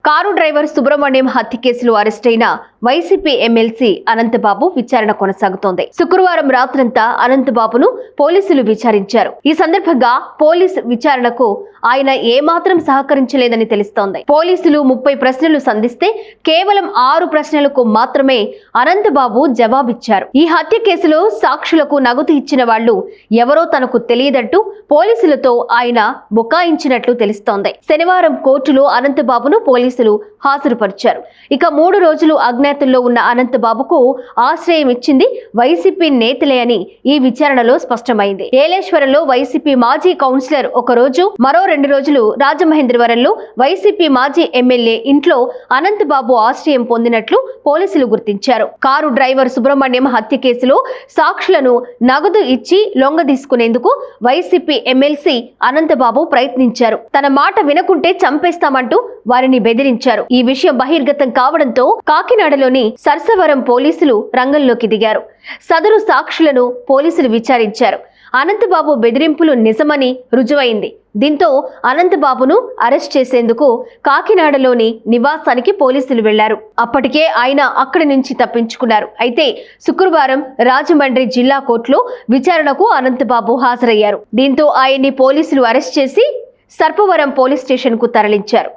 Car driver Subrahmanyam హత్య కేసులో అరెస్టైన YCP MLC Anantha Babu విచారణ కొనసాగుతోంది. శుక్రవారం రాత్రంతా అనంతబాబును పోలీసులు విచారించారు. ఈ సందర్భంగా పోలీస్ విచారణకు ఆయన ఏమాత్రం సహకరించలేదని తెలుస్తోంది. పోలీసులు 30 ప్రశ్నలు సంధిస్తే కేవలం 6 ప్రశ్నలకు మాత్రమే అనంతబాబు జవాబిచ్చారు. ఈ హత్య కేసులో సాక్షులకు నగదు ఇచ్చిన వాళ్లు ఎవరో తనకు తెలియదంటూ పోలీసులతో ఆయన బుకాయించినట్లు తెలుస్తోంది. శనివారం కోర్టులో అనంతబాబును పోలీసులు హాజరుపరిచారు. ఇక 3 రోజులు అజ్ఞాతంలో ఉన్న అనంతబాబుకు ఆశ్రయం ఇచ్చింది వైసీపీ నేతలే అని ఈ విచారణలో స్పష్టమైంది. ఏలేశ్వరంలో వైసీపీ మాజీ కౌన్సిలర్ ఒక రోజు, మరో 2 రోజులు రాజమహేంద్రవరంలో వైసీపీ మాజీ ఎమ్మెల్యే ఇంట్లో అనంతబాబు ఆశ్రయం పొందినట్లు పోలీసులు గుర్తించారు. కారు డ్రైవర్ సుబ్రహ్మణ్యం హత్య కేసులో సాక్షులను నగదు ఇచ్చి లొంగదీసుకునేందుకు వైసీపీ ఎమ్మెల్సీ అనంతబాబు ప్రయత్నించారు. తన మాట వినకుంటే చంపేస్తామంటూ వారిని బెదిరించారు. ఈ విషయం బహిర్గతం కావడంతో కాకినాడలోని సర్సవరం పోలీసులు రంగంలోకి దిగారు. సదరు సాక్షులను పోలీసులు విచారించారు. అనంతబాబు బెదిరింపులు నిజమని రుజువైంది. దీంతో అనంతబాబును అరెస్ట్ చేసేందుకు కాకినాడలోని నివాసానికి పోలీసులు వెళ్లారు. అప్పటికే ఆయన అక్కడి నుంచి తప్పించుకున్నారు. అయితే శుక్రవారం రాజమండ్రి జిల్లా కోర్టులో విచారణకు అనంతబాబు హాజరయ్యారు. దీంతో ఆయన్ని పోలీసులు అరెస్ట్ చేసి సర్పవరం పోలీస్ స్టేషన్ కు తరలించారు.